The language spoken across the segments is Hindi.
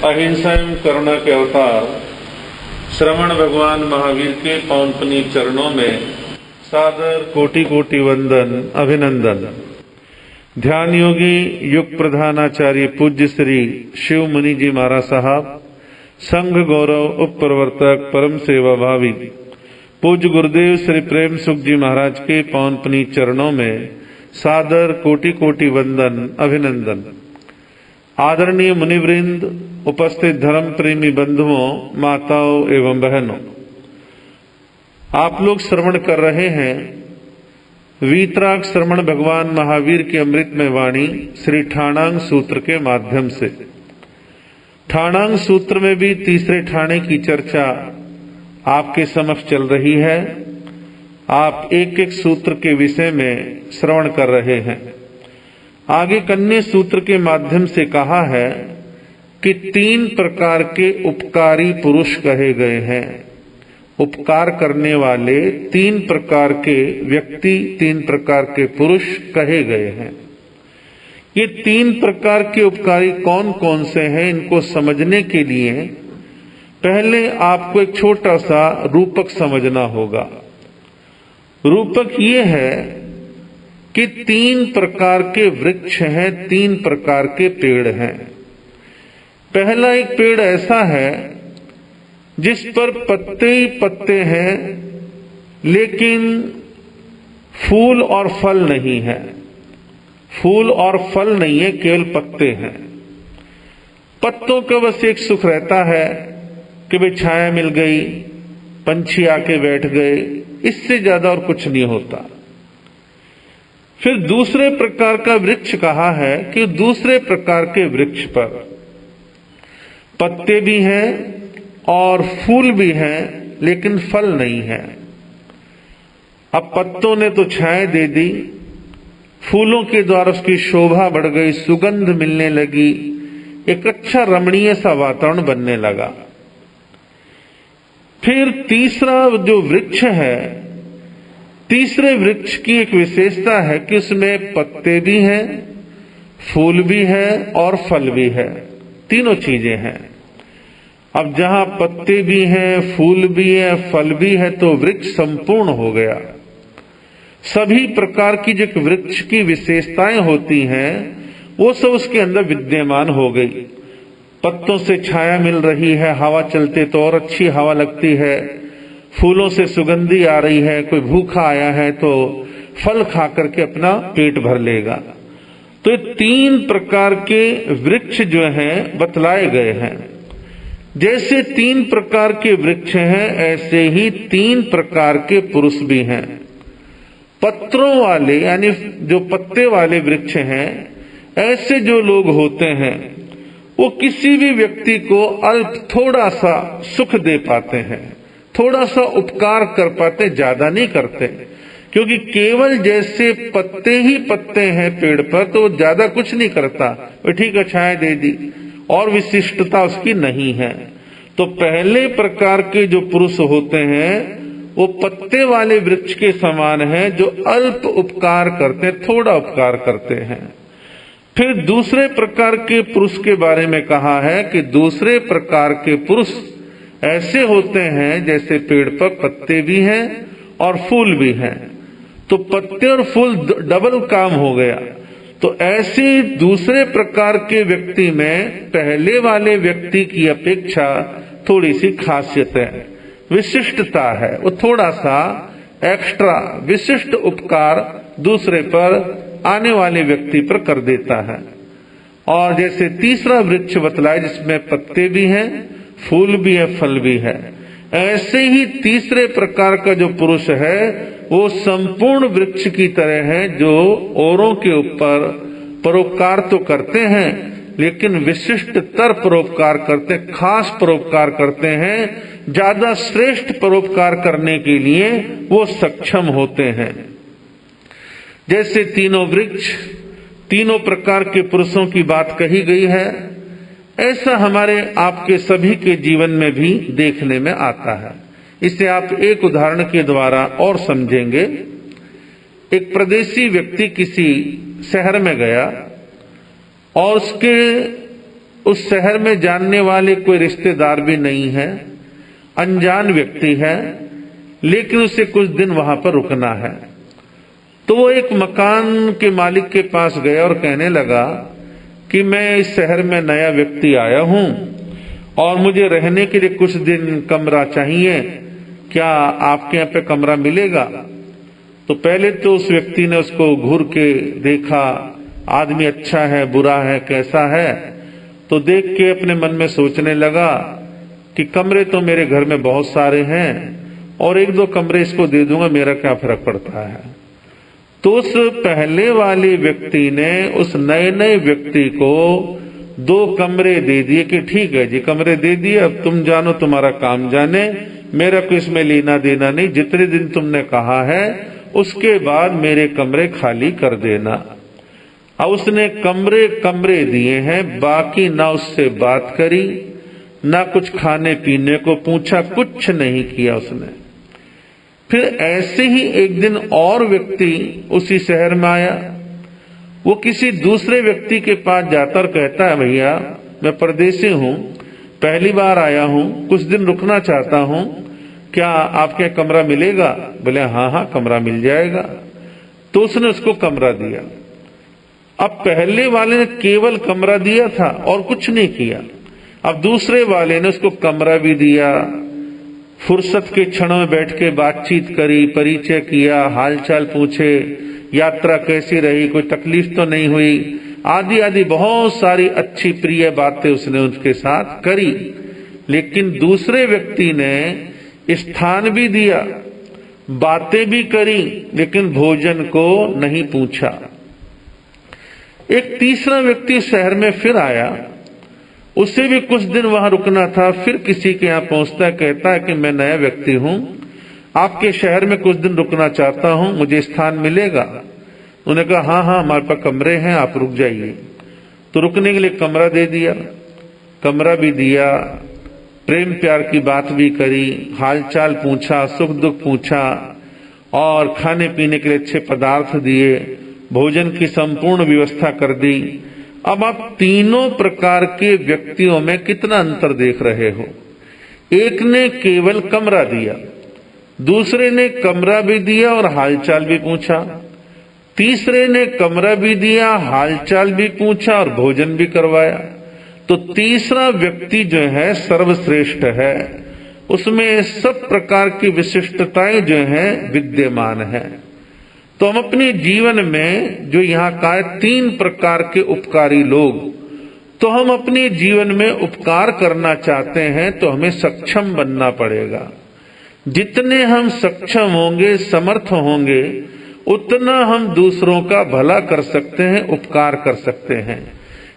अहिंसा एवं करुणा के अवतार श्रवण भगवान महावीर के पावन पुनीत चरणों में सादर कोटि कोटि वंदन अभिनंदन। ध्यान योगी युग प्रधानाचार्य पूज्य श्री शिव मुनि जी महाराज साहब, संघ गौरव उप प्रवर्तक परम सेवा भावी पूज्य गुरुदेव श्री प्रेम सुख जी महाराज के पावन पुनीत चरणों में सादर कोटि कोटि वंदन अभिनंदन। आदरणीय मुनिवृंद, उपस्थित धर्म प्रेमी बंधुओं, माताओं एवं बहनों, आप लोग श्रवण कर रहे हैं वीतराग श्रवण भगवान महावीर की अमृतमय वाणी श्री ठाणांग सूत्र के माध्यम से। ठाणांग सूत्र में भी तीसरे ठाणे की चर्चा आपके समक्ष चल रही है। आप एक एक सूत्र के विषय में श्रवण कर रहे हैं। आगे कन्या सूत्र के माध्यम से कहा है कि 3 प्रकार के उपकारी पुरुष कहे गए हैं। उपकार करने वाले 3 प्रकार के व्यक्ति, 3 प्रकार के पुरुष कहे गए हैं। ये 3 प्रकार के उपकारी कौन कौन से हैं, इनको समझने के लिए पहले आपको एक छोटा सा रूपक समझना होगा। रूपक ये है कि 3 प्रकार के वृक्ष हैं, 3 प्रकार के पेड़ हैं। पहला एक पेड़ ऐसा है जिस पर पत्ते ही पत्ते हैं, लेकिन फूल और फल नहीं है। फूल और फल नहीं है, केवल पत्ते हैं। पत्तों का बस एक सुख रहता है कि भाई छाया मिल गई, पंछी आके बैठ गए, इससे ज्यादा और कुछ नहीं होता। फिर दूसरे प्रकार का वृक्ष कहा है कि दूसरे प्रकार के वृक्ष पर पत्ते भी हैं और फूल भी हैं, लेकिन फल नहीं है। अब पत्तों ने तो छाया दे दी, फूलों के द्वारा उसकी शोभा बढ़ गई, सुगंध मिलने लगी, एक अच्छा रमणीय सा वातावरण बनने लगा। फिर तीसरा जो वृक्ष है, तीसरे वृक्ष की एक विशेषता है कि उसमें पत्ते भी हैं, फूल भी है और फल भी है, तीनों चीजें हैं। अब जहां पत्ते भी हैं, फूल भी है, फल भी है, तो वृक्ष संपूर्ण हो गया। सभी प्रकार की जो वृक्ष की विशेषताएं होती हैं वो सब उसके अंदर विद्यमान हो गई। पत्तों से छाया मिल रही है, हवा चलते तो और अच्छी हवा लगती है, फूलों से सुगंधी आ रही है, कोई भूखा आया है तो फल खा करके अपना पेट भर लेगा। तो ये 3 प्रकार के वृक्ष जो हैं बतलाए गए हैं। जैसे 3 प्रकार के वृक्ष हैं, ऐसे ही 3 प्रकार के पुरुष भी हैं। पत्रों वाले यानी जो पत्ते वाले वृक्ष हैं, ऐसे जो लोग होते हैं वो किसी भी व्यक्ति को अल्प थोड़ा सा सुख दे पाते हैं, थोड़ा सा उपकार कर पाते, ज्यादा नहीं करते। क्योंकि केवल जैसे पत्ते ही पत्ते हैं पेड़ पर तो वो ज्यादा कुछ नहीं करता, वो ठीक है छाया दे दी, और विशिष्टता उसकी नहीं है। तो पहले प्रकार के जो पुरुष होते हैं वो पत्ते वाले वृक्ष के समान हैं, जो अल्प उपकार करते हैं, थोड़ा उपकार करते हैं। फिर दूसरे प्रकार के पुरुष के बारे में कहा है कि दूसरे प्रकार के पुरुष ऐसे होते हैं जैसे पेड़ पर पत्ते भी हैं और फूल भी हैं। तो पत्ते और फूल डबल काम हो गया। तो ऐसे दूसरे प्रकार के व्यक्ति में पहले वाले व्यक्ति की अपेक्षा थोड़ी सी खासियत है, विशिष्टता है। वो थोड़ा सा एक्स्ट्रा विशिष्ट उपकार दूसरे पर आने वाले व्यक्ति पर कर देता है। और जैसे तीसरा वृक्ष बतलाया जिसमें पत्ते भी हैं, फूल भी है, फल भी है, ऐसे ही तीसरे प्रकार का जो पुरुष है वो संपूर्ण वृक्ष की तरह है, जो औरों के ऊपर परोपकार तो करते हैं लेकिन विशिष्टतर परोपकार करते, खास परोपकार करते हैं, ज्यादा श्रेष्ठ परोपकार करने के लिए वो सक्षम होते हैं। जैसे तीनों वृक्ष, तीनों प्रकार के पुरुषों की बात कही गई है, ऐसा हमारे आपके सभी के जीवन में भी देखने में आता है। इसे आप एक उदाहरण के द्वारा और समझेंगे। एक प्रदेशी व्यक्ति किसी शहर में गया और उसके उस शहर में जानने वाले कोई रिश्तेदार भी नहीं है, अनजान व्यक्ति है, लेकिन उसे कुछ दिन वहां पर रुकना है। तो वो एक मकान के मालिक के पास गया और कहने लगा कि मैं इस शहर में नया व्यक्ति आया हूं और मुझे रहने के लिए कुछ दिन कमरा चाहिए, क्या आपके यहाँ पे कमरा मिलेगा? तो पहले तो उस व्यक्ति ने उसको घूर के देखा, आदमी अच्छा है, बुरा है, कैसा है, तो देख के अपने मन में सोचने लगा कि कमरे तो मेरे घर में बहुत सारे हैं और एक दो कमरे इसको दे दूंगा, मेरा क्या फर्क पड़ता है। तो उस पहले वाले व्यक्ति ने उस नए नए व्यक्ति को 2 कमरे दे दिए कि ठीक है जी, कमरे दे दिए, अब तुम जानो, तुम्हारा काम जाने, मेरा कोई इसमें लेना देना नहीं, जितने दिन तुमने कहा है उसके बाद मेरे कमरे खाली कर देना। अब उसने कमरे दिए हैं, बाकी ना उससे बात करी, ना कुछ खाने पीने को पूछा, कुछ नहीं किया उसने। फिर ऐसे ही एक दिन और व्यक्ति उसी शहर में आया। वो किसी दूसरे व्यक्ति के पास जाकर कहता है, भैया मैं परदेसी हूं, पहली बार आया हूं, कुछ दिन रुकना चाहता हूं, क्या आपके कमरा मिलेगा? बोले हाँ हाँ, कमरा मिल जाएगा। तो उसने उसको कमरा दिया। अब पहले वाले ने केवल कमरा दिया था और कुछ नहीं किया। अब दूसरे वाले ने उसको कमरा भी दिया, फुर्सत के क्षणों में बैठ के बातचीत करी, परिचय किया, हालचाल पूछे, यात्रा कैसी रही, कोई तकलीफ तो नहीं हुई, आदि आदि बहुत सारी अच्छी प्रिय बातें उसने उनके साथ करी। लेकिन दूसरे व्यक्ति ने स्थान भी दिया, बातें भी करी, लेकिन भोजन को नहीं पूछा। एक तीसरा व्यक्ति शहर में फिर आया, उसे भी कुछ दिन वहां रुकना था, फिर किसी के यहाँ पहुंचता है, कहता है कि मैं नया व्यक्ति हूं, आपके शहर में कुछ दिन रुकना चाहता हूं, मुझे स्थान मिलेगा? उन्होंने कहा हाँ हाँ, हमारे पास कमरे हैं, आप रुक जाइए। तो रुकने के लिए कमरा दे दिया, कमरा भी दिया, प्रेम प्यार की बात भी करी, हालचाल पूछा, सुख दुख पूछा और खाने पीने के लिए अच्छे पदार्थ दिए, भोजन की संपूर्ण व्यवस्था कर दी। अब आप तीनों प्रकार के व्यक्तियों में कितना अंतर देख रहे हो। एक ने केवल कमरा दिया, दूसरे ने कमरा भी दिया और हालचाल भी पूछा, तीसरे ने कमरा भी दिया, हालचाल भी पूछा और भोजन भी करवाया। तो तीसरा व्यक्ति जो है सर्वश्रेष्ठ है, उसमें सब प्रकार की विशिष्टताएं जो हैं विद्यमान है। तो हम अपने जीवन में जो यहाँ का है 3 प्रकार के उपकारी लोग, तो हम अपने जीवन में उपकार करना चाहते हैं तो हमें सक्षम बनना पड़ेगा। जितने हम सक्षम होंगे, समर्थ होंगे, उतना हम दूसरों का भला कर सकते हैं, उपकार कर सकते हैं।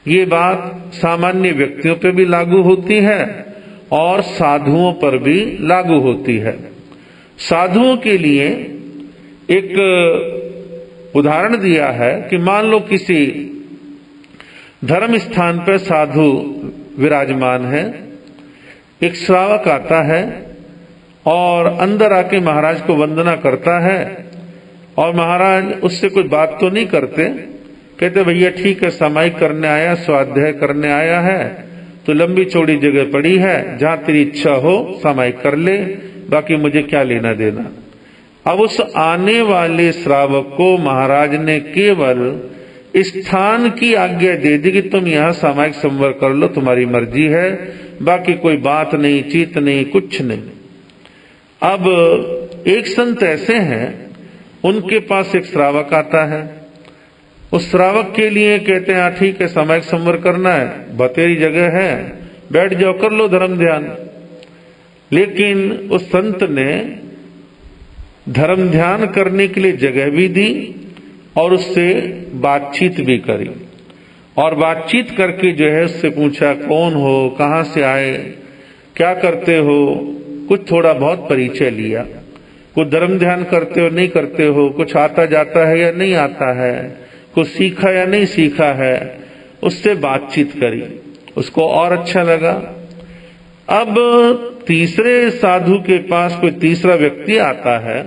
ये बात सामान्य व्यक्तियों पर भी लागू होती है और साधुओं पर भी लागू होती है। साधुओं के लिए एक उदाहरण दिया है कि मान लो किसी धर्म स्थान पर साधु विराजमान है, एक श्रावक आता है और अंदर आके महाराज को वंदना करता है और महाराज उससे कुछ बात तो नहीं करते, कहते भैया ठीक है, सामायिक करने आया, स्वाध्याय करने आया है, तो लंबी चौड़ी जगह पड़ी है, जहां तेरी इच्छा हो सामायिक कर ले, बाकी मुझे क्या लेना देना। अब उस आने वाले श्रावक को महाराज ने केवल स्थान की आज्ञा दे दी कि तुम यहाँ सामायिक संवर कर लो, तुम्हारी मर्जी है, बाकी कोई बात नहीं, चीत नहीं, कुछ नहीं। अब एक संत ऐसे हैं, उनके पास एक श्रावक आता है, उस श्रावक के लिए कहते हैं ठीक है, सामायिक संवर करना है, बतेरी जगह है, बैठ जाओ, कर लो धर्म ध्यान। लेकिन उस संत ने धर्म ध्यान करने के लिए जगह भी दी और उससे बातचीत भी करी, और बातचीत करके जो है उससे पूछा कौन हो, कहाँ से आए, क्या करते हो, कुछ थोड़ा बहुत परिचय लिया। कुछ धर्म ध्यान करते हो नहीं करते हो, कुछ आता जाता है या नहीं आता है, कुछ सीखा या नहीं सीखा है, उससे बातचीत करी, उसको और अच्छा लगा। अब तीसरे साधु के पास कोई तीसरा व्यक्ति आता है,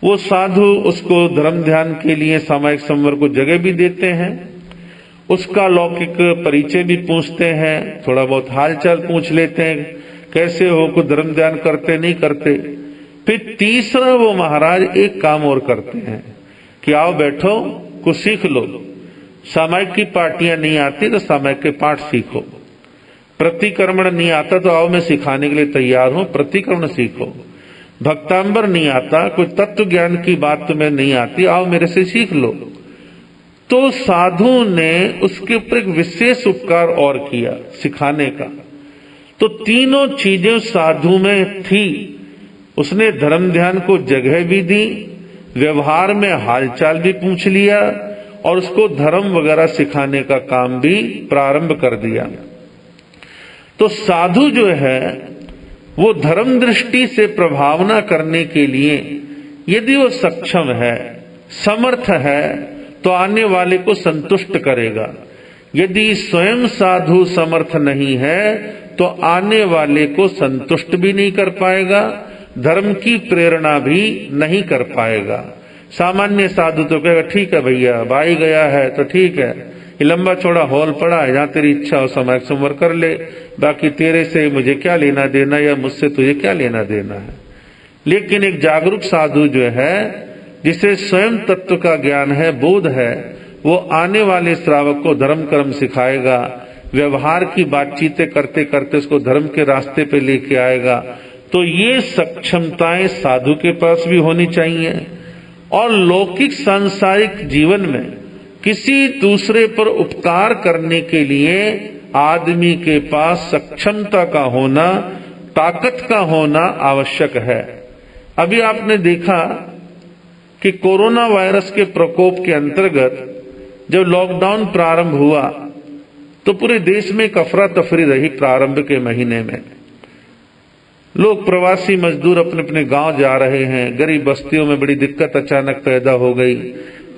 वो साधु उसको धर्म ध्यान के लिए सामायिक संवर को जगह भी देते हैं उसका लौकिक परिचय भी पूछते हैं, थोड़ा बहुत हालचाल पूछ लेते हैं, कैसे हो, कुछ धर्म ध्यान करते नहीं करते। फिर तीसरा वो महाराज एक काम और करते हैं कि आओ बैठो, कुछ सीख लो। सामायिक की पार्टियां नहीं आती तो सामायिक के पाठ सीखो, प्रतिक्रमण नहीं आता तो आओ मैं सिखाने के लिए तैयार हूं, प्रतिक्रमण सीखो। भक्तांबर नहीं आता, कोई तत्व ज्ञान की बात तुम्हें नहीं आती, आओ मेरे से सीख लो। तो साधु ने उसके ऊपर एक विशेष उपकार और किया सिखाने का। तो तीनों चीजें साधु में थी। उसने धर्म ध्यान को जगह भी दी, व्यवहार में हालचाल भी पूछ लिया और उसको धर्म वगैरह सिखाने का काम भी प्रारंभ कर दिया। तो साधु जो है वो धर्म दृष्टि से प्रभावना करने के लिए यदि वो सक्षम है, समर्थ है, तो आने वाले को संतुष्ट करेगा। यदि स्वयं साधु समर्थ नहीं है तो आने वाले को संतुष्ट भी नहीं कर पाएगा, धर्म की प्रेरणा भी नहीं कर पाएगा। सामान्य साधु तो कहेगा ठीक है भैया, भाई गया है तो ठीक है, ये लंबा चौड़ा हॉल पड़ा है, जहां तेरी इच्छा हो समय संवर कर ले, बाकी तेरे से मुझे क्या लेना देना या मुझसे तुझे क्या लेना देना है। लेकिन एक जागरूक साधु जो है, जिसे स्वयं तत्व का ज्ञान है, बोध है, वो आने वाले श्रावक को धर्म कर्म सिखाएगा, व्यवहार की बातचीतें करते करते उसको धर्म के रास्ते पे लेके आएगा। तो ये सक्षमताएं साधु के पास भी होनी चाहिए। और लौकिक सांसारिक जीवन में किसी दूसरे पर उपकार करने के लिए आदमी के पास सक्षमता का होना, ताकत का होना आवश्यक है। अभी आपने देखा कि कोरोना वायरस के प्रकोप के अंतर्गत जब लॉकडाउन प्रारंभ हुआ तो पूरे देश में एक अफरा तफरी रही। प्रारंभ के महीने में लोग, प्रवासी मजदूर अपने अपने गांव जा रहे हैं, गरीब बस्तियों में बड़ी दिक्कत अचानक पैदा हो गई,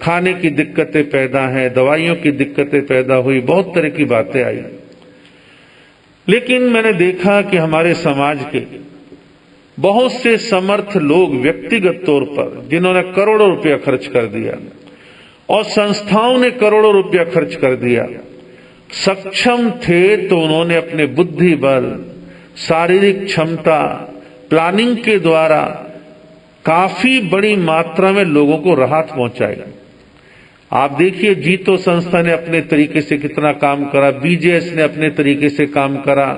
खाने की दिक्कतें पैदा हैं, दवाइयों की दिक्कतें पैदा हुई, बहुत तरह की बातें आई। लेकिन मैंने देखा कि हमारे समाज के बहुत से समर्थ लोग व्यक्तिगत तौर पर, जिन्होंने करोड़ों रुपया खर्च कर दिया और संस्थाओं ने करोड़ों रुपया खर्च कर दिया, सक्षम थे तो उन्होंने अपने बुद्धि बल, शारीरिक क्षमता, प्लानिंग के द्वारा काफी बड़ी मात्रा में लोगों को राहत पहुंचाई। आप देखिए, जीतो संस्था ने अपने तरीके से कितना काम करा, बीजेएस ने अपने तरीके से काम करा,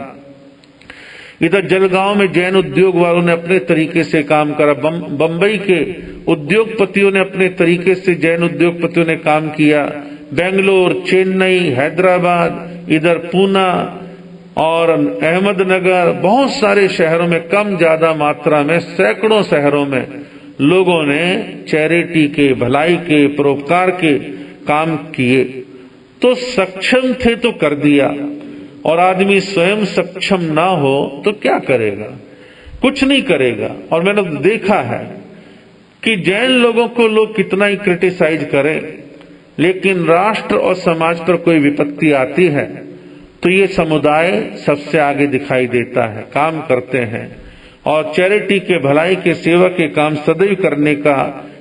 इधर जलगांव में जैन उद्योग वालों ने अपने तरीके से काम करा, बंबई के उद्योगपतियों ने अपने तरीके से, जैन उद्योगपतियों ने काम किया, बेंगलोर, चेन्नई, हैदराबाद, इधर पूना और अहमदनगर, बहुत सारे शहरों में कम ज्यादा मात्रा में, सैकड़ों शहरों में लोगों ने चैरिटी के, भलाई के, परोपकार के काम किए। तो सक्षम थे तो कर दिया, और आदमी स्वयं सक्षम ना हो तो क्या करेगा? कुछ नहीं करेगा। और मैंने देखा है कि जैन लोगों को लोग कितना ही क्रिटिसाइज करें, लेकिन राष्ट्र और समाज पर कोई विपत्ति आती है तो ये समुदाय सबसे आगे दिखाई देता है, काम करते हैं, और चैरिटी के, भलाई के, सेवा के काम सदैव करने का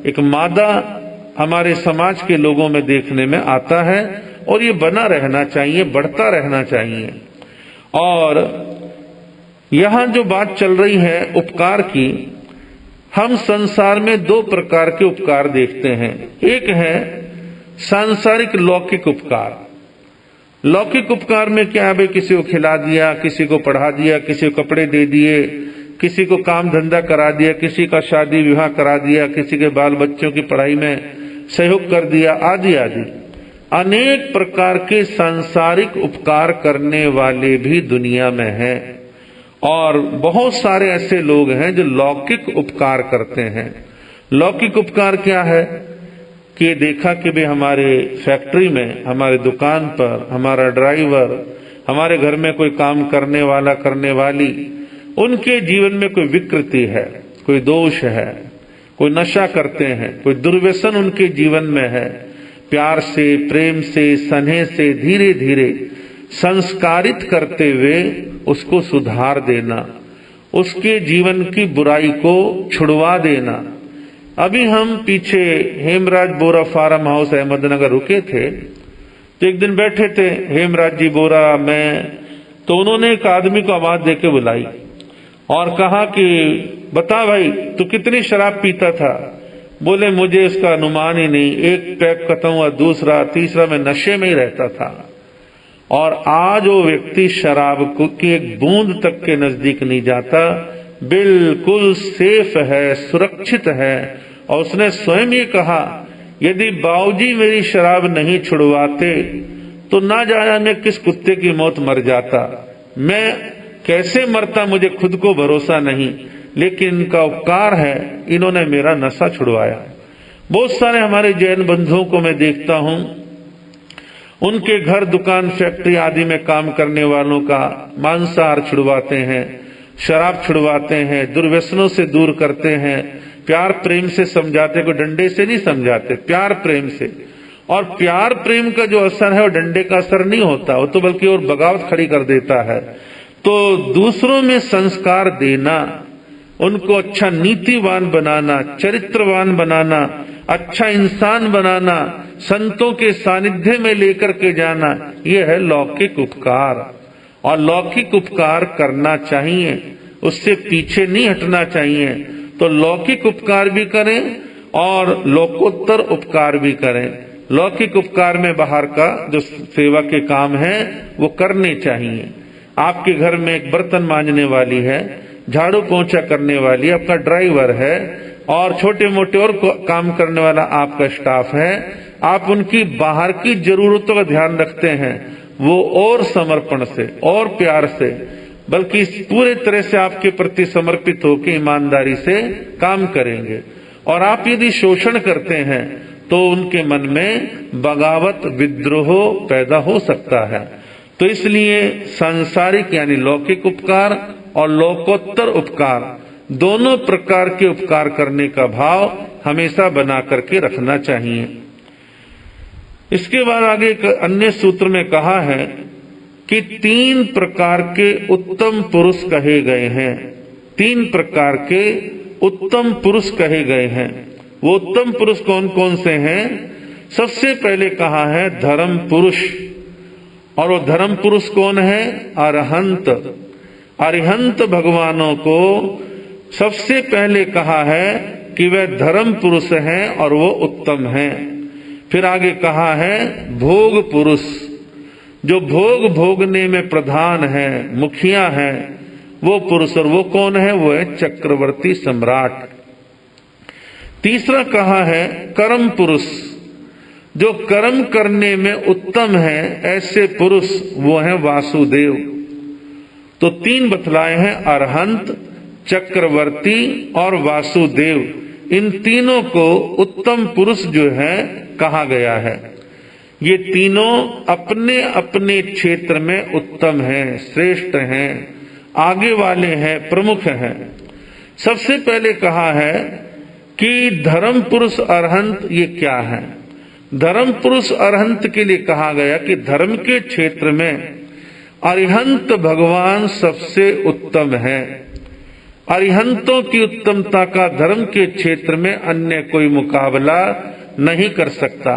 एक मादा हमारे समाज के लोगों में देखने में आता है, और ये बना रहना चाहिए, बढ़ता रहना चाहिए। और यहां जो बात चल रही है उपकार की, हम संसार में दो प्रकार के उपकार देखते हैं। एक है सांसारिक लौकिक उपकार। लौकिक उपकार में क्या है भाई, किसी को खिला दिया, किसी को पढ़ा दिया, किसी को कपड़े दे दिए, किसी को काम धंधा करा दिया, किसी का शादी विवाह करा दिया, किसी के बाल बच्चों की पढ़ाई में सहयोग कर दिया, आदि आदि अनेक प्रकार के सांसारिक उपकार करने वाले भी दुनिया में हैं। और बहुत सारे ऐसे लोग हैं जो लौकिक उपकार करते हैं। लौकिक उपकार क्या है कि देखा कि भाई हमारे फैक्ट्री में, हमारे दुकान पर, हमारा ड्राइवर, हमारे घर में कोई काम करने वाला, करने वाली, उनके जीवन में कोई विकृति है, कोई दोष है, कोई नशा करते हैं, कोई दुर्व्यसन उनके जीवन में है। प्यार से, प्रेम से, स्नेह से धीरे धीरे संस्कारित करते हुए उसको सुधार देना, उसके जीवन की बुराई को छुड़वा देना। अभी हम पीछे हेमराज बोरा फार्म हाउस अहमदनगर रुके थे, तो एक दिन बैठे थे हेमराज जी बोरा, मैं, तो उन्होंने एक आदमी को आवाज देके बुलाई और कहा कि बता भाई तू कितनी शराब पीता था। बोले मुझे इसका अनुमान ही नहीं, एक पैक खत्म हुआ, दूसरा, तीसरा, मैं नशे में ही रहता था। और आज वो व्यक्ति शराब की एक बूंद तक के नजदीक नहीं जाता, बिल्कुल सेफ है, सुरक्षित है। और उसने स्वयं ये कहा यदि बाबूजी मेरी शराब नहीं छुड़वाते तो ना जाने किस कुत्ते की मौत मर जाता, मैं कैसे मरता मुझे खुद को भरोसा नहीं, लेकिन इनका उपकार है, इन्होंने मेरा नशा छुड़वाया। बहुत सारे हमारे जैन बंधुओं को मैं देखता हूं, उनके घर, दुकान, फैक्ट्री आदि में काम करने वालों का मांसाहार छुड़वाते हैं, शराब छुड़वाते हैं, दुर्व्यसनों से दूर करते हैं, प्यार प्रेम से समझाते, को डंडे से नहीं समझाते, प्यार प्रेम से। और प्यार प्रेम का जो असर है वो डंडे का असर नहीं होता, वो तो बल्कि और बगावत खड़ी कर देता है। तो दूसरों में संस्कार देना, उनको अच्छा नीतिवान बनाना, चरित्रवान बनाना, अच्छा इंसान बनाना, संतों के सानिध्य में लेकर के जाना, यह है लौकिक उपकार। और लौकिक उपकार करना चाहिए, उससे पीछे नहीं हटना चाहिए। तो लौकिक उपकार भी करें और लोकोत्तर उपकार भी करें। लौकिक उपकार में बाहर का जो सेवा के काम है वो करने चाहिए। आपके घर में एक बर्तन मांजने वाली है, झाड़ू पोंछा करने वाली, आपका ड्राइवर है और छोटे मोटे और काम करने वाला आपका स्टाफ है, आप उनकी बाहर की जरूरतों का ध्यान रखते हैं, वो और समर्पण से और प्यार से, बल्कि पूरे तरह से आपके प्रति समर्पित होकर ईमानदारी से काम करेंगे। और आप यदि शोषण करते हैं तो उनके मन में बगावत, विद्रोह पैदा हो सकता है। तो इसलिए सांसारिक यानी लौकिक उपकार और लोकोत्तर उपकार, दोनों प्रकार के उपकार करने का भाव हमेशा बना करके रखना चाहिए। इसके बाद आगे एक अन्य सूत्र में कहा है कि 3 प्रकार के उत्तम पुरुष कहे गए हैं। 3 प्रकार के उत्तम पुरुष कहे गए हैं। वो उत्तम पुरुष कौन कौन से हैं? सबसे पहले कहा है धर्म पुरुष। और वो धर्म पुरुष कौन है? अरहंत। अरिहंत भगवानों को सबसे पहले कहा है कि वह धर्म पुरुष हैं और वो उत्तम हैं। फिर आगे कहा है भोग पुरुष, जो भोग भोगने में प्रधान है, मुखिया है, वो पुरुष। और वो कौन है? वो है चक्रवर्ती सम्राट। तीसरा कहा है कर्म पुरुष, जो कर्म करने में उत्तम है, ऐसे पुरुष वो है वासुदेव। तो 3 बतलाए हैं, अरहंत, चक्रवर्ती और वासुदेव। इन तीनों को उत्तम पुरुष जो है कहा गया है। ये तीनों अपने अपने क्षेत्र में उत्तम हैं, श्रेष्ठ हैं, आगे वाले हैं, प्रमुख हैं। सबसे पहले कहा है कि धर्म पुरुष अरहंत ये क्या है? धर्म पुरुष अरहंत के लिए कहा गया कि धर्म के क्षेत्र में अरिहंत भगवान सबसे उत्तम है। अरिहंतों की उत्तमता का धर्म के क्षेत्र में अन्य कोई मुकाबला नहीं कर सकता।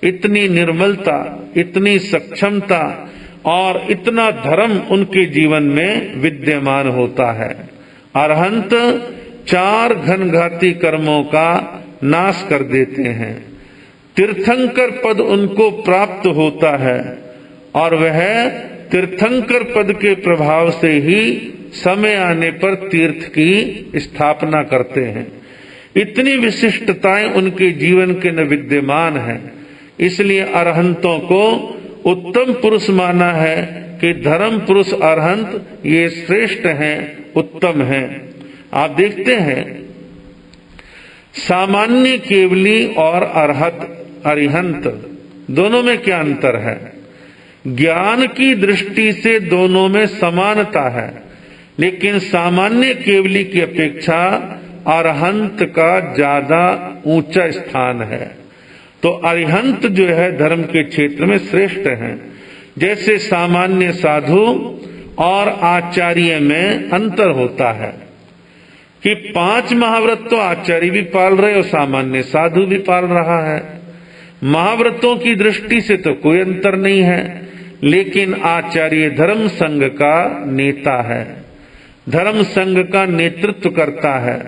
इतनी निर्मलता, इतनी सक्षमता और इतना धर्म उनके जीवन में विद्यमान होता है। अरहंत 4 घनघाती कर्मों का नाश कर देते हैं। तीर्थंकर पद उनको प्राप्त होता है और वह तीर्थंकर पद के प्रभाव से ही समय आने पर तीर्थ की स्थापना करते हैं। इतनी विशिष्टताएं उनके जीवन के न विद्यमान है। इसलिए अरहंतों को उत्तम पुरुष माना है कि धर्म पुरुष अरहंत ये श्रेष्ठ हैं, उत्तम हैं। आप देखते हैं सामान्य केवली और अरिहंत दोनों में क्या अंतर है? ज्ञान की दृष्टि से दोनों में समानता है, लेकिन सामान्य केवली की अपेक्षा अरहंत का ज्यादा ऊंचा स्थान है। तो अरिहंत जो है धर्म के क्षेत्र में श्रेष्ठ हैं। जैसे सामान्य साधु और आचार्य में अंतर होता है कि 5 महाव्रत तो आचार्य भी पाल रहे और सामान्य साधु भी पाल रहा है। महाव्रतों की दृष्टि से तो कोई अंतर नहीं है, लेकिन आचार्य धर्म संघ का नेता है, धर्म संघ का नेतृत्व करता है,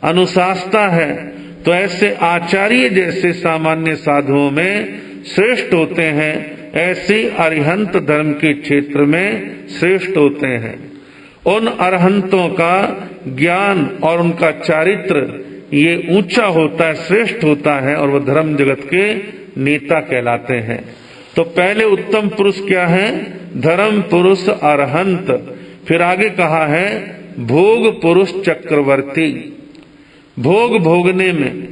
अनुशासता है। तो ऐसे आचार्य जैसे सामान्य साधुओं में श्रेष्ठ होते हैं, ऐसे अरिहंत धर्म के क्षेत्र में श्रेष्ठ होते हैं। उन अरहंतों का ज्ञान और उनका चारित्र ये ऊंचा होता है, श्रेष्ठ होता है, और वह धर्म जगत के नेता कहलाते हैं। तो पहले उत्तम पुरुष क्या है? धर्म पुरुष अरहंत। फिर आगे कहा है भोग पुरुष चक्रवर्ती। भोग भोगने में,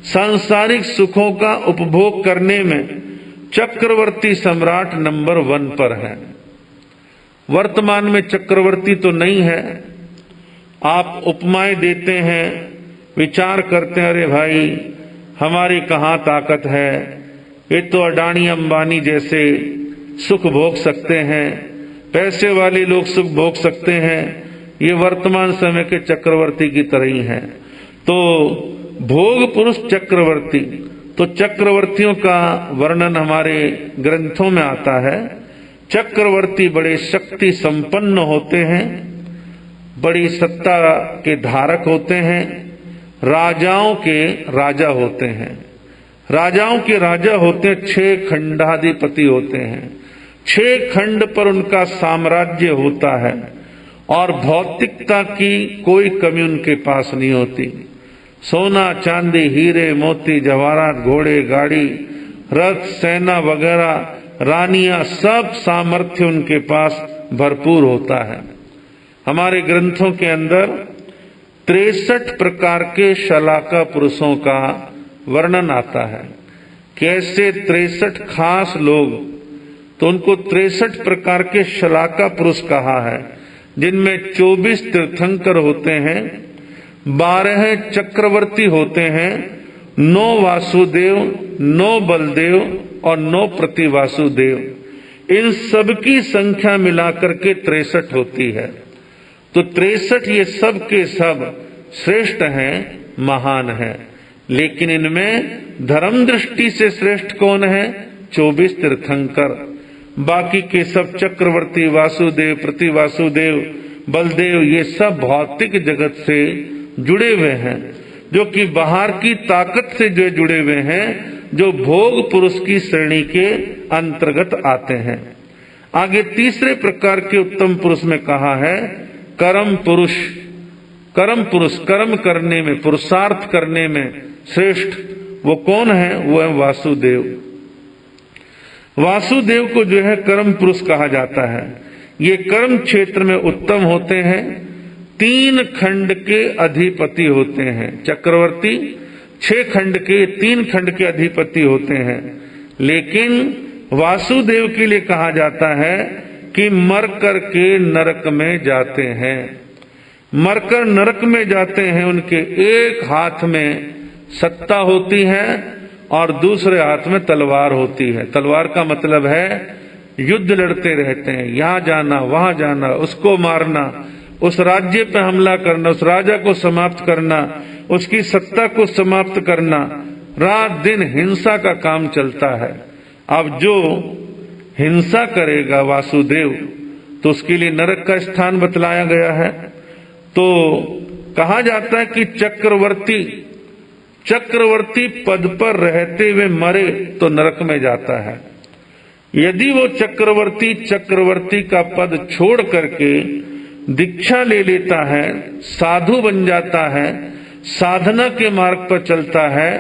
सांसारिक सुखों का उपभोग करने में चक्रवर्ती सम्राट नंबर 1 पर है। वर्तमान में चक्रवर्ती तो नहीं है। आप उपमाएं देते हैं, विचार करते हैं, अरे भाई हमारी कहाँ ताकत है, ये तो अडानी अंबानी जैसे सुख भोग सकते हैं, पैसे वाले लोग सुख भोग सकते हैं, ये वर्तमान समय के चक्रवर्ती की तरह ही है। तो भोग पुरुष चक्रवर्ती, तो चक्रवर्तियों का वर्णन हमारे ग्रंथों में आता है। चक्रवर्ती बड़े शक्ति संपन्न होते हैं, बड़ी सत्ता के धारक होते हैं, राजाओं के राजा होते हैं। राजाओं के राजा होते हैं, 6 खंडाधिपति होते हैं, 6 खंड पर उनका साम्राज्य होता है, और भौतिकता की कोई कमी उनके पास नहीं होती। सोना चांदी हीरे मोती जवाहरात घोड़े गाड़ी रथ सेना वगैरह रानियां सब सामर्थ्य उनके पास भरपूर होता है। हमारे ग्रंथों के अंदर 63 प्रकार के शलाका पुरुषों का वर्णन आता है। कैसे 63 खास लोग, तो उनको 63 प्रकार के शलाका पुरुष कहा है, जिनमें 24 तीर्थंकर होते हैं, 12 चक्रवर्ती होते हैं, 9 वासुदेव, 9 बलदेव और 9 प्रतिवासुदेव। इन सबकी संख्या मिलाकर के 63 होती है। तो 63 ये सब के सब श्रेष्ठ हैं, महान हैं। लेकिन इनमें धर्म दृष्टि से श्रेष्ठ कौन है? 24 तीर्थंकर। बाकी के सब चक्रवर्ती, वासुदेव, प्रतिवासुदेव, बलदेव, ये सब भौतिक जगत से जुड़े हुए हैं, जो कि बाहर की ताकत से जो जुड़े हुए हैं, जो भोग पुरुष की श्रेणी के अंतर्गत आते हैं। आगे तीसरे प्रकार के उत्तम पुरुष में कहा है कर्म पुरुष। कर्म पुरुष, कर्म करने में, पुरुषार्थ करने में श्रेष्ठ वो कौन है? वो है वासुदेव। वासुदेव को जो है कर्म पुरुष कहा जाता है। ये कर्म क्षेत्र में उत्तम होते हैं, 3 खंड के अधिपति होते हैं। चक्रवर्ती 6 खंड के, 3 खंड के अधिपति होते हैं। लेकिन वासुदेव के लिए कहा जाता है कि मर कर के नरक में जाते हैं। मरकर नरक में जाते हैं, उनके एक हाथ में सत्ता होती है और दूसरे हाथ में तलवार होती है। तलवार का मतलब है युद्ध लड़ते रहते हैं, यहां जाना वहां जाना, उसको मारना, उस राज्य पे हमला करना, उस राजा को समाप्त करना, उसकी सत्ता को समाप्त करना। रात दिन हिंसा का काम चलता है। अब जो हिंसा करेगा वासुदेव, तो उसके लिए नरक का स्थान बतलाया गया है। तो कहा जाता है कि चक्रवर्ती पद पर रहते हुए मरे तो नरक में जाता है। यदि वो चक्रवर्ती का पद छोड़ करके दीक्षा ले लेता है, साधु बन जाता है, साधना के मार्ग पर चलता है,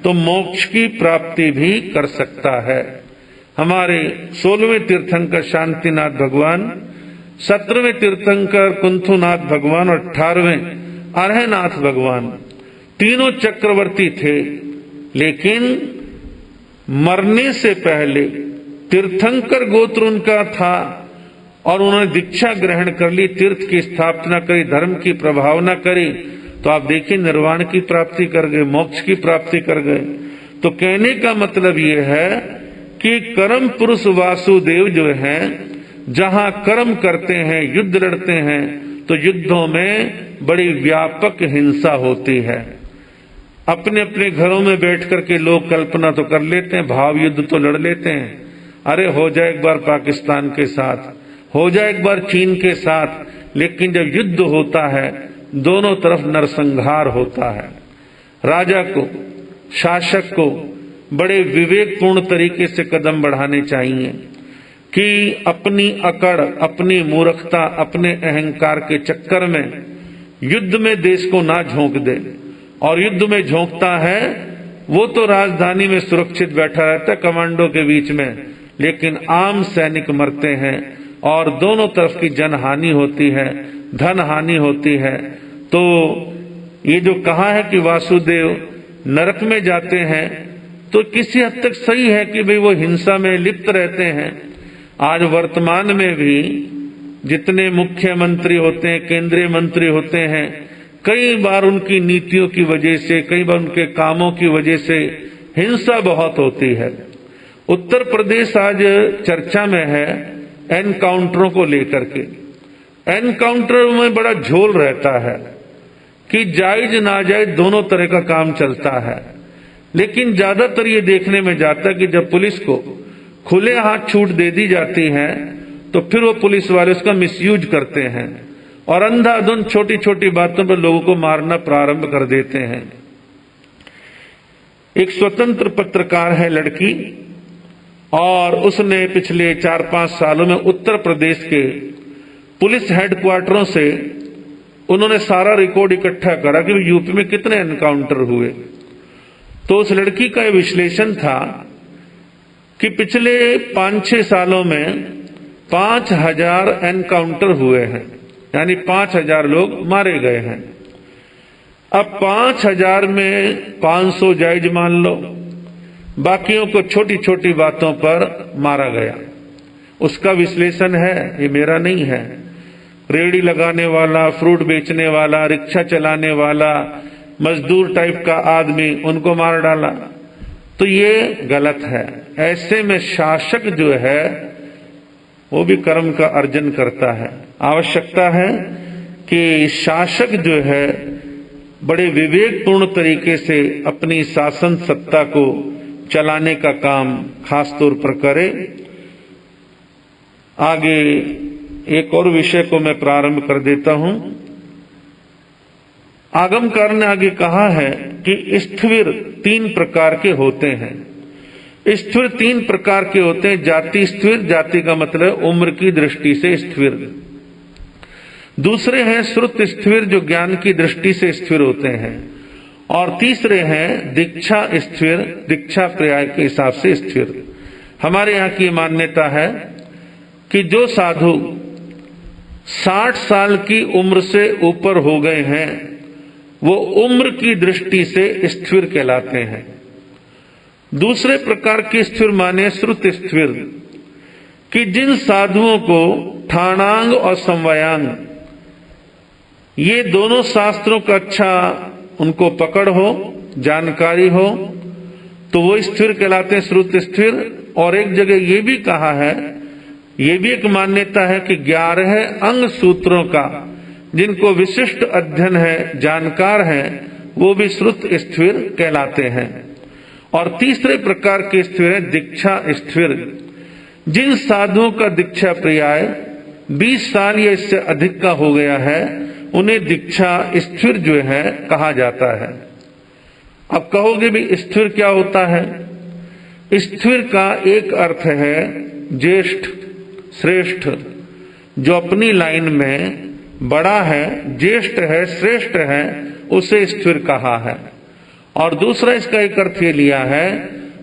तो मोक्ष की प्राप्ति भी कर सकता है। हमारे 16वें तीर्थंकर शांतिनाथ भगवान, 17वें तीर्थंकर कुंथुनाथ भगवान और 18वें अरहनाथ भगवान, तीनों चक्रवर्ती थे। लेकिन मरने से पहले तीर्थंकर गोत्र उनका था और उन्होंने दीक्षा ग्रहण कर ली, तीर्थ की स्थापना करी, धर्म की प्रभावना करी, तो आप देखिए निर्वाण की प्राप्ति कर गए, मोक्ष की प्राप्ति कर गए। तो कहने का मतलब ये है कि कर्म पुरुष वासुदेव जो हैं, जहां कर्म करते हैं, युद्ध लड़ते हैं, तो युद्धों में बड़ी व्यापक हिंसा होती है। अपने अपने घरों में बैठ करके लोग कल्पना तो कर लेते हैं, भाव युद्ध तो लड़ लेते हैं, अरे हो जाए एक बार पाकिस्तान के साथ, हो जाए एक बार चीन के साथ, लेकिन जब युद्ध होता है दोनों तरफ नरसंहार होता है। राजा को, शासक को बड़े विवेकपूर्ण तरीके से कदम बढ़ाने चाहिए कि अपनी अकड़, अपनी मूर्खता, अपने अहंकार के चक्कर में युद्ध में देश को ना झोंक दे। और युद्ध में झोंकता है वो तो राजधानी में सुरक्षित बैठा रहता है कमांडो के बीच में, लेकिन आम सैनिक मरते हैं और दोनों तरफ की जनहानि होती है, धन हानि होती है। तो ये जो कहा है कि वासुदेव नरक में जाते हैं, तो किसी हद तक सही है कि भाई वो हिंसा में लिप्त रहते हैं। आज वर्तमान में भी जितने मुख्यमंत्री होते हैं, केंद्रीय मंत्री होते हैं, कई बार उनकी नीतियों की वजह से, कई बार उनके कामों की वजह से हिंसा बहुत होती है। उत्तर प्रदेश आज चर्चा में है एनकाउंटरों को लेकर के। एनकाउंटर में बड़ा झोल रहता है कि जायज नाजायज दोनों तरह का काम चलता है, लेकिन ज्यादातर ये देखने में जाता है कि जब पुलिस को खुले हाथ छूट दे दी जाती है तो फिर वो पुलिस वाले उसका मिसयूज करते हैं और अंधाधुंध छोटी छोटी बातों पर लोगों को मारना प्रारंभ कर देते हैं। एक स्वतंत्र पत्रकार है लड़की, और उसने पिछले 4-5 सालों में उत्तर प्रदेश के पुलिस हेडक्वार्टरों से उन्होंने सारा रिकॉर्ड इकट्ठा करा कि यूपी में कितने एनकाउंटर हुए। तो उस लड़की का विश्लेषण था कि पिछले 5-6 सालों में 5000 एनकाउंटर हुए हैं, यानी 5000 लोग मारे गए हैं। अब 5000 में 500 जायज मान लो, बाकियों को छोटी छोटी बातों पर मारा गया। उसका विश्लेषण है, ये मेरा नहीं है। रेहड़ी लगाने वाला, फ्रूट बेचने वाला, रिक्शा चलाने वाला, मजदूर टाइप का आदमी, उनको मार डाला। तो ये गलत है। ऐसे में शासक जो है वो भी कर्म का अर्जन करता है। आवश्यकता है कि शासक जो है बड़े विवेकपूर्ण तरीके से अपनी शासन सत्ता को चलाने का काम खास तौर पर करे। आगे एक और विषय को मैं प्रारंभ कर देता हूं। आगमकार ने आगे कहा है कि स्थिर 3 प्रकार के होते हैं। स्थिर 3 प्रकार के होते हैं। जाति स्थिर, जाति का मतलब उम्र की दृष्टि से स्थिर। दूसरे हैं श्रुत स्थिर, जो ज्ञान की दृष्टि से स्थिर होते हैं। और तीसरे हैं दीक्षा स्थिर, दीक्षा पर्याय के हिसाब से स्थिर। हमारे यहाँ की मान्यता है कि जो साधु 60 साल की उम्र से ऊपर हो गए हैं वो उम्र की दृष्टि से स्थिर कहलाते हैं। दूसरे प्रकार के स्थिर माने श्रुत स्थिर, कि जिन साधुओं को ठाणांग और समवायांग ये दोनों शास्त्रों का अच्छा उनको पकड़ हो, जानकारी हो, तो वो स्थिर कहलाते हैं, श्रुत स्थिर। और एक जगह ये भी कहा है, ये भी एक मान्यता है कि 11 अंग सूत्रों का जिनको विशिष्ट अध्ययन है, जानकार है, वो भी श्रुत स्थिर कहलाते हैं। और तीसरे प्रकार के स्थिर है दीक्षा स्थिर। जिन साधुओं का दीक्षा पर्याय 20 साल या इससे अधिक का हो गया है उन्हें दीक्षा स्थिर जो है कहा जाता है। अब कहोगे भी स्थिर क्या होता है? स्थिर का एक अर्थ है ज्येष्ठ, श्रेष्ठ, जो अपनी लाइन में बड़ा है, ज्येष्ठ है, श्रेष्ठ है, उसे स्थिर कहा है। और दूसरा इसका एक अर्थ ये लिया है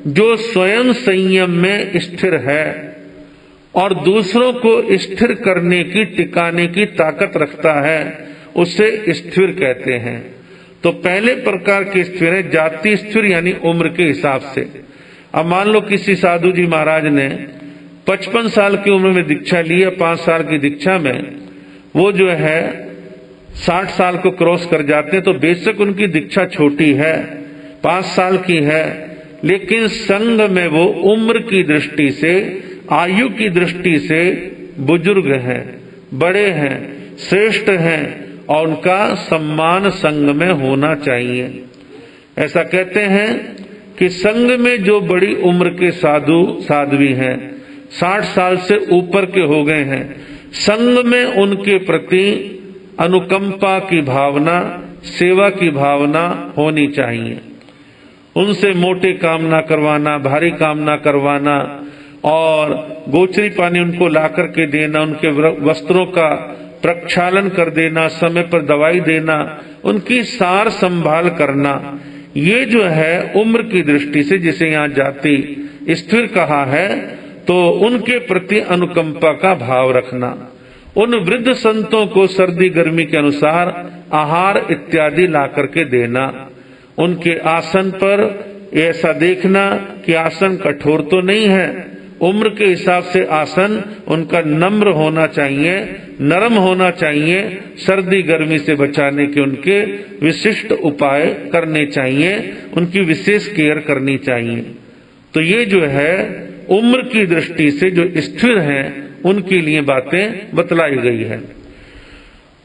जो स्वयं संयम में स्थिर है और दूसरों को स्थिर करने की, टिकाने की ताकत रखता है, उसे स्थिर कहते हैं। तो पहले प्रकार के स्थिर है जाति स्थिर, यानी उम्र के हिसाब से। अब मान लो किसी साधु जी महाराज ने 55 साल की उम्र में दीक्षा ली है, 5 साल की दीक्षा में वो जो है 60 साल को क्रॉस कर जाते हैं, तो बेशक उनकी दीक्षा छोटी है, 5 साल की है, लेकिन संघ में वो उम्र की दृष्टि से, आयु की दृष्टि से बुजुर्ग हैं, बड़े हैं, श्रेष्ठ हैं और उनका सम्मान संघ में होना चाहिए। ऐसा कहते हैं कि संघ में जो बड़ी उम्र के साधु साध्वी हैं, 60 साल से ऊपर के हो गए हैं, संघ में उनके प्रति अनुकंपा की भावना, सेवा की भावना होनी चाहिए। उनसे मोटे काम ना करवाना, भारी काम ना करवाना, और गोचरी पानी उनको ला करके देना, उनके वस्त्रों का प्रक्षालन कर देना, समय पर दवाई देना, उनकी सार संभाल करना, ये जो है उम्र की दृष्टि से, जिसे यहाँ जाति स्थिर कहा है, तो उनके प्रति अनुकंपा का भाव रखना। उन वृद्ध संतों को सर्दी गर्मी के अनुसार आहार इत्यादि ला करके देना। उनके आसन पर ऐसा देखना कि आसन कठोर तो नहीं है, उम्र के हिसाब से आसन उनका नम्र होना चाहिए, नरम होना चाहिए, सर्दी गर्मी से बचाने के उनके विशिष्ट उपाय करने चाहिए, उनकी विशेष केयर करनी चाहिए। तो ये जो है उम्र की दृष्टि से जो स्थिर हैं उनके लिए बातें बतलाई गई है।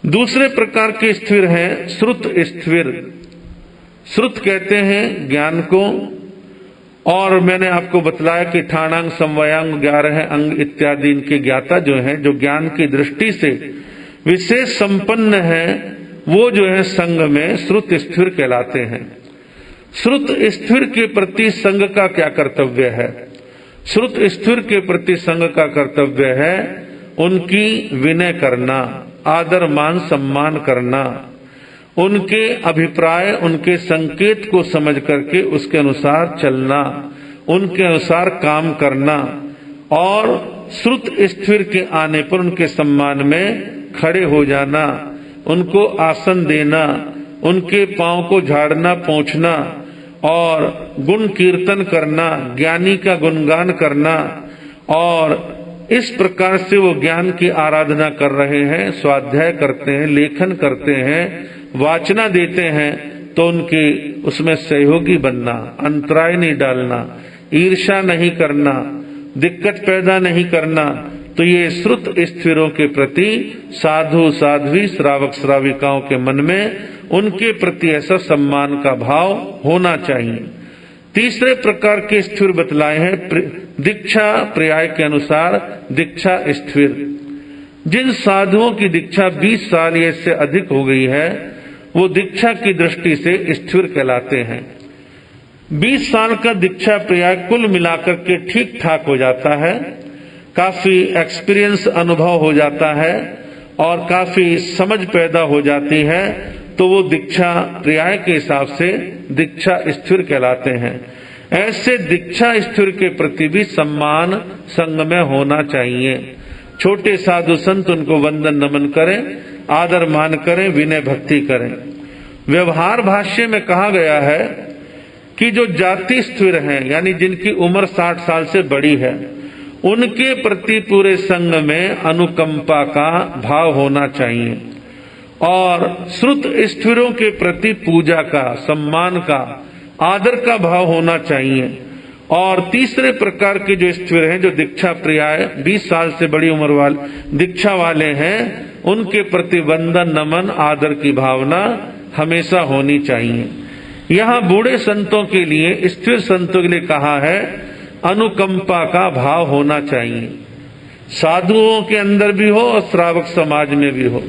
दूसरे प्रकार के स्थिर हैं श्रुत स्थिर। श्रुत कहते हैं ज्ञान को, और मैंने आपको बतलाया कि ठाणांग समवायांग 11 अंग इत्यादि इनके ज्ञाता जो हैं, जो ज्ञान की दृष्टि से विशेष संपन्न हैं, वो जो है संघ में श्रुत स्थिर कहलाते हैं। श्रुत स्थिर के प्रति संघ का क्या कर्तव्य है? श्रुत स्थिर के प्रति संघ का कर्तव्य है उनकी विनय करना, आदर मान सम्मान करना, उनके अभिप्राय, उनके संकेत को समझ करके उसके अनुसार चलना, उनके अनुसार काम करना, और श्रुत स्थिर के आने पर उनके सम्मान में खड़े हो जाना, उनको आसन देना, उनके पांव को झाड़ना पोंछना, और गुण कीर्तन करना, ज्ञानी का गुणगान करना, और इस प्रकार से वो ज्ञान की आराधना कर रहे हैं, स्वाध्याय करते हैं, लेखन करते हैं, वाचना देते हैं, तो उनके उसमें सहयोगी बनना, अंतराय नहीं डालना, ईर्ष्या नहीं करना, दिक्कत पैदा नहीं करना। तो ये श्रुत स्थिरों के प्रति साधु साध्वी श्रावक श्राविकाओं के मन में उनके प्रति ऐसा सम्मान का भाव होना चाहिए। तीसरे प्रकार के स्थिर बतलाए हैं दीक्षा पर्याय के अनुसार दीक्षा स्थिर। जिन साधुओं की दीक्षा 20 साल या इससे अधिक हो गई है, वो दीक्षा की दृष्टि से स्थिर कहलाते हैं। 20 साल का दीक्षा पर्याय कुल मिलाकर के ठीक ठाक हो जाता है, काफी एक्सपीरियंस अनुभव हो जाता है और काफी समझ पैदा हो जाती है, तो वो दीक्षा पर्याय के हिसाब से दीक्षा स्थिर कहलाते हैं। ऐसे दीक्षा स्थिर के प्रति भी सम्मान संघ में होना चाहिए। छोटे साधु संत उनको वंदन नमन करें, आदर मान करें, विनय भक्ति करें। व्यवहार भाष्य में कहा गया है कि जो जाति स्थिर हैं, यानी जिनकी उम्र 60 साल से बड़ी है, उनके प्रति पूरे संघ में अनुकंपा का भाव होना चाहिए, और श्रुत स्थिरों के प्रति पूजा का, सम्मान का, आदर का भाव होना चाहिए। और तीसरे प्रकार के जो स्थिर हैं, जो दीक्षा पर्याय 20 साल से बड़ी उम्र वाले दीक्षा वाले हैं, उनके प्रति वंदन नमन आदर की भावना हमेशा होनी चाहिए। यहाँ बूढ़े संतों के लिए, स्थिर संतों के लिए कहा है अनुकंपा का भाव होना चाहिए। साधुओं के अंदर भी हो और श्रावक समाज में भी हो।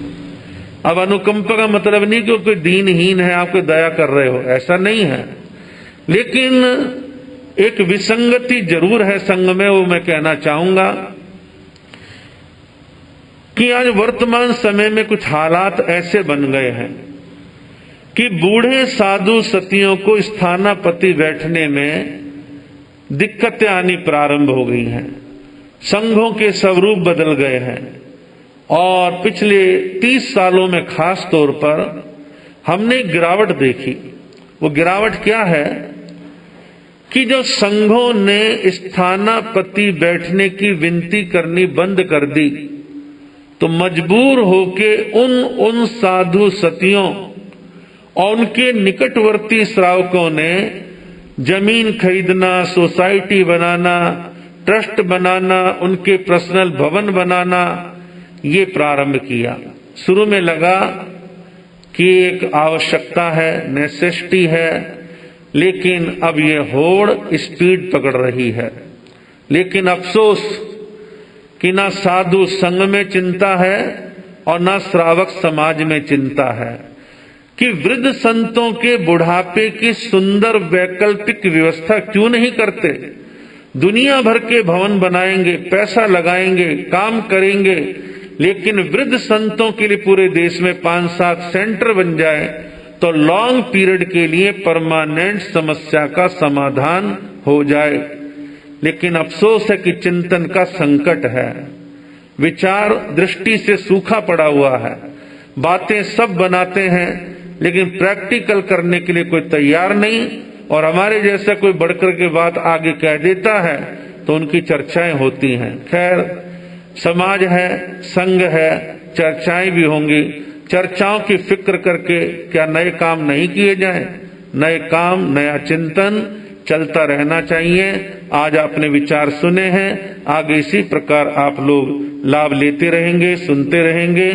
अब अनुकंपा का मतलब नहीं कि कोई दीनहीन है आपको दया कर रहे हो, ऐसा नहीं है, लेकिन एक विसंगति जरूर है संघ में। वो मैं कहना चाहूंगा कि आज वर्तमान समय में कुछ हालात ऐसे बन गए हैं कि बूढ़े साधु सतियों को स्थानापति बैठने में दिक्कतें आनी प्रारंभ हो गई हैं। संघों के स्वरूप बदल गए हैं, और पिछले 30 सालों में खास तौर पर हमने गिरावट देखी। वो गिरावट क्या है कि जो संघों ने स्थानापति बैठने की विनती करनी बंद कर दी, तो मजबूर होके उन साधु सतियों और उनके निकटवर्ती श्रावकों ने जमीन खरीदना, सोसाइटी बनाना, ट्रस्ट बनाना, उनके पर्सनल भवन बनाना, ये प्रारंभ किया। शुरू में लगा कि एक आवश्यकता है, नेसेसिटी है, लेकिन अब ये होड़ स्पीड पकड़ रही है। लेकिन अफसोस कि ना साधु संघ में चिंता है और ना श्रावक समाज में चिंता है कि वृद्ध संतों के बुढ़ापे की सुंदर वैकल्पिक व्यवस्था क्यों नहीं करते। दुनिया भर के भवन बनाएंगे, पैसा लगाएंगे, काम करेंगे, लेकिन वृद्ध संतों के लिए पूरे देश में 5-7 सेंटर बन जाए तो लॉन्ग पीरियड के लिए परमानेंट समस्या का समाधान हो जाए। लेकिन अफसोस है कि चिंतन का संकट है, विचार दृष्टि से सूखा पड़ा हुआ है। बातें सब बनाते हैं लेकिन प्रैक्टिकल करने के लिए कोई तैयार नहीं, और हमारे जैसा कोई बढ़कर के बात आगे कह देता है तो उनकी चर्चाएं होती हैं। खैर, समाज है, संघ है, चर्चाएं भी होंगी। चर्चाओं की फिक्र करके क्या नए काम नहीं किए जाएं? नए काम, नया चिंतन चलता रहना चाहिए। आज आपने विचार सुने हैं, आगे इसी प्रकार आप लोग लाभ लेते रहेंगे, सुनते रहेंगे।